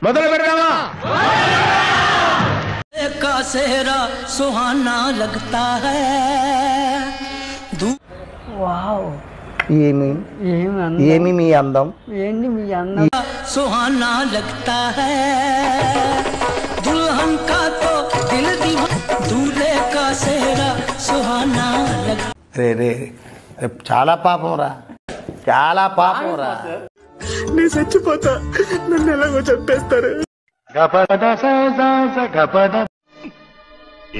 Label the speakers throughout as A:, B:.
A: మొదలు పెడదామా?
B: का सेहरा सुहाना लगता है। वाओ
A: ఏమి మీ అందం
B: सुहाना लगता है। दुल्हन का तो दिल दीवाना, दूल्हे का सेहरा सुहाना लगता।
A: రే రే చాలా పాపం రా, చాలా పాపం రా.
C: నేను చచ్చిపోతా, నన్ను ఎలాగో చంపేస్తారు.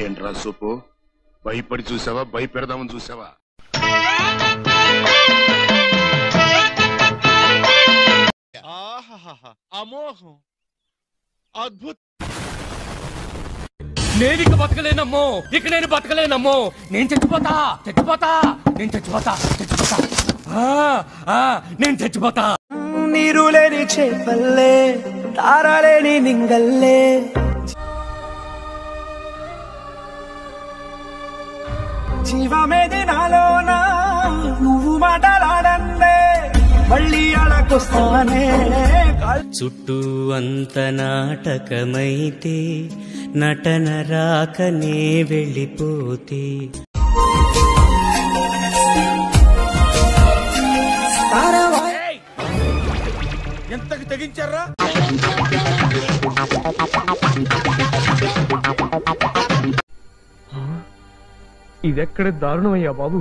D: ఏంట్రా సూపు, భయపడి చూసావా, భయపెడదామని చూసావా?
E: అమోఘం, అద్భుతం. నేను ఇక బతకలేనమ్మో, ఇక నేను బతకలేనమ్మో. నేను చచ్చిపోతా, చచ్చిపోతా, నేను చచ్చిపోతా, చచ్చిపోతా, నేను చచ్చిపోతా.
C: నీరు లేని చేపల్లే, తారలేని నింగల్లే, జీవమేది నాలోనా, నువ్వు మాటలాడందే మళ్ళీ అడకొస్తానే.
F: చుట్టూ అంత నాటకమైతే నటన రాకనే వెళ్ళిపోతే.
E: ఎంతకు తెగించారా?
C: ఇదెక్కడ దారుణమయ్యా బాబు.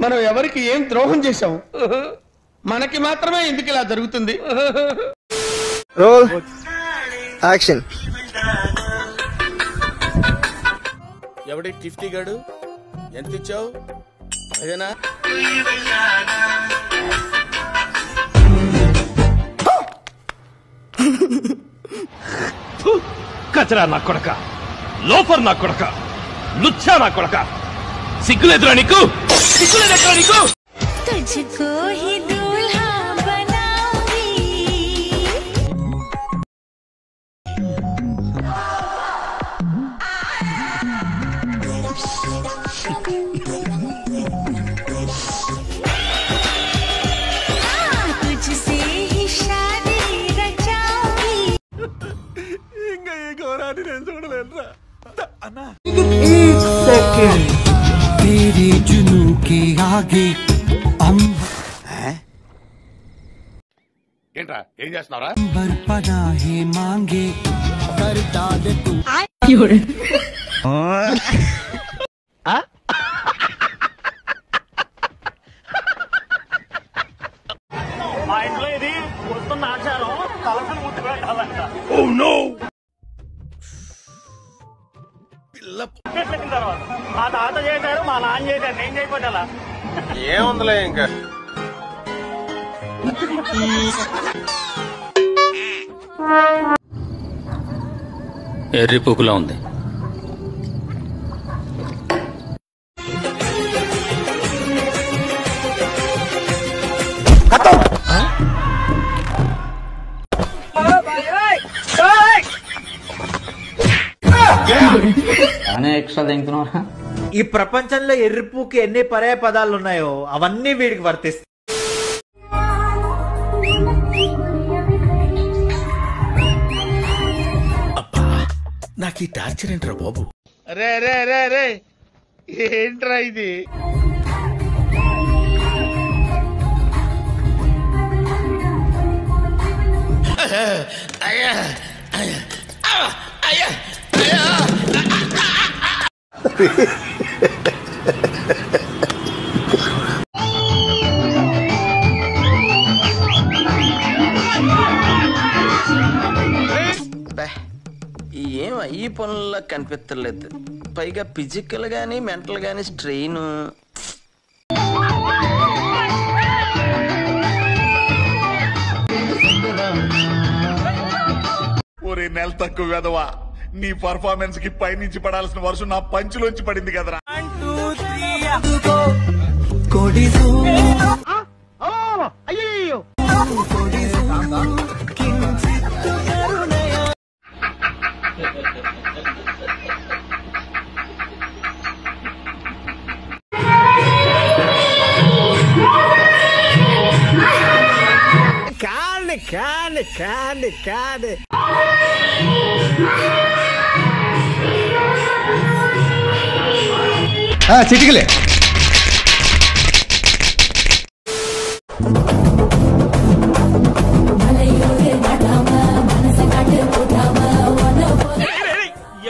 A: మనం ఎవరికి ఏం ద్రోహం చేశాం? మనకి మాత్రమే ఎందుకు ఇలా జరుగుతుంది?
C: Role action.
E: ఎవడి టిఫ్టీ గాడు? ఎంత ఇచ్చావు? అదేనా? కచరా నా కొడక, లోఫర్ నా కొడక, లుచ్చా నా కొడక, సిగ్గులేదురా నీకు? సిగ్గులేదురా నీకు?
G: तुझको ही दूल्हा बनाऊंगी। तुझसे ही शादी रचाऊंगी।
E: ఇంకా ఈ ఘోరాన్ని నేను చూడలేనురా అన్నా.
C: तेरे जुनू के आगे
D: ఏంట్రా, ఏం చేస్తున్నారా?
C: अंबर पनाहे मांगे करता दे तू.
E: మా ఇంట్లో ఇది వస్తున్న ఆచారం, కలసలు ముట్టు పెట్టాలంట. పెట్టిన తర్వాత మా తాత చేశారు, మా నాన్న చేశారు, నేను చేయకపోతే
D: ఏముందిలే ఇంకా.
F: ఎర్రి పుకులా ఉంది.
H: ఈ ప్రపంచంలో ఎర్రిపుకి ఎన్ని పర్యాయ పదాలు ఉన్నాయో అవన్నీ వీడికి వర్తిస్తాయి.
E: నాకు ఈ టార్చర్ ఏంట్రా బాబు?
A: రే రే రే రే ఏంట్రా ఇది?
B: ఏం ఈ పనుల్లో కనిపించలేదు, పైగా ఫిజికల్ గానీ మెంటల్ గానీ స్ట్రెయిన్.
D: ఒరే నెల తక్కువ వెదవా, నీ పర్ఫార్మెన్స్ కి పైనుంచి పడాల్సిన వర్షం నా పంచులోంచి పడింది కదరా.
A: అయ్యో చిటికలే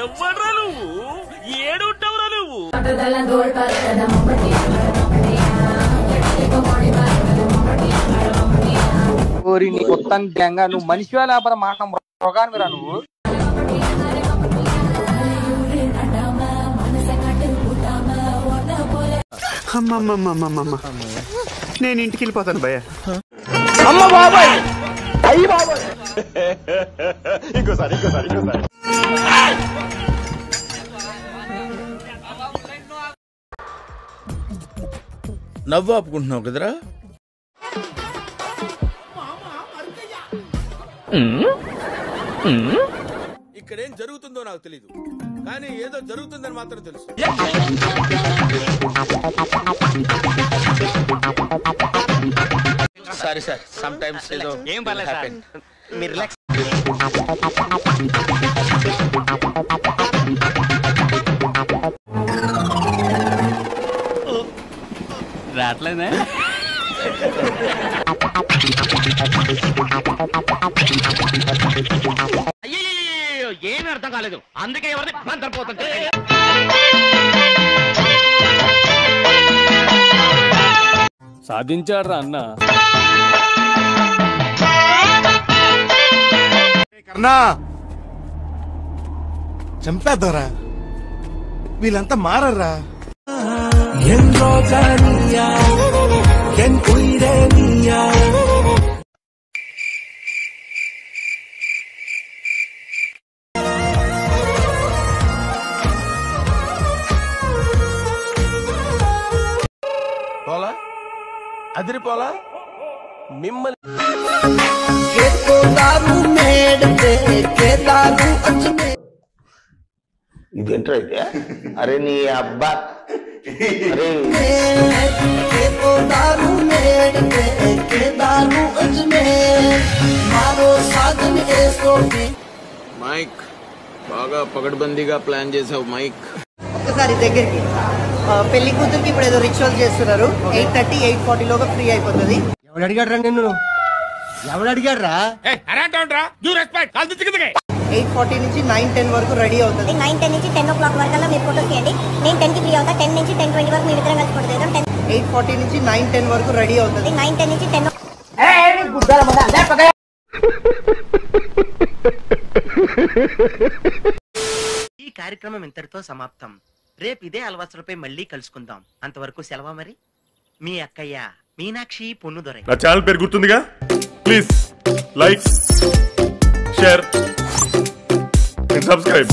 E: ఎవ్వడ్రా నువ్వు ఏడుంటావురా నువ్వు
I: నీ మొత్తం గ్యాంగా నువ్వు మనిషివా లేకపోతే మాట మృగానివిరా నువ్వు.
J: నేను ఇంటికి వెళ్ళిపోతాను భయ్య.
A: అమ్మ బాబాయ్ అయ్యి బాబాయ్.
J: ఇంకోసారి
A: నవ్వు ఆపుకుంటున్నావు కదరా? ఇక్కడేం జరుగుతుందో నాకు తెలీదు, కానీ ఏదో జరుగుతుందని మాత్రం తెలుసు.
B: సారీ సార్, సమ్ టైమ్స్ ఏదో
E: ఏం పర్లేదు సార్.
B: మీరు రిలాక్స్.
F: రావట్లేదా?
E: అయ్యో ఏమీ అర్థం కాలేదు, అందుకే ఎవరిని మంత్రపోతుంది.
I: సాధించాడ్రా అన్న.
J: కర్ణా చంపేద్దారా, వీళ్ళంతా మారరా.
A: పోలా అదిరిపోలా మిమ్మల్ని
B: ఇదేంట్రా అయితే? అరే నీ అబ్బా, అరే మైక్ బాగా పగడ్బందీగా ప్లాన్ చేసావు మైక్.
K: ఒక్కసారి దగ్గరికి పెళ్లి కూతురికి ఇప్పుడు ఏదో రిచువల్ చేస్తున్నారు. 8:30 8:40 లోగా ఫ్రీ అయిపోతుంది. ఎవడు అడిగాడు రా నిన్ను? ఎవడు అడిగాడు రా? 8:40 నుంచి 9:10 వరకు రెడీ అవుతుంది.
G: 9:10 నుంచి 10 o'clock వరకు మీరు ఫోటోస్ తీయండి. నేను 10 కి ఫ్రీ అవుతా. 10 నుంచి 10:20 వరకు మీరు ఇద్దరం కలిసి ఫోటో తీద్దాం.
K: 8:40 నుంచి 9:10 వరకు రెడీ అవుతుంది.
G: 9:10 నుంచి 10.
K: ఈ కార్యక్రమం ఇంతటితో సమాప్తం. రేపు ఇదే అలవాసులపై మళ్ళీ కలుసుకుందాం. అంతవరకు సెలవా మరి. మీ అక్కయ్య మీనాక్షి పొన్నుదొరై.
J: నా ఛానల్ పేరు గుర్తుందిగా? Please like, share and subscribe.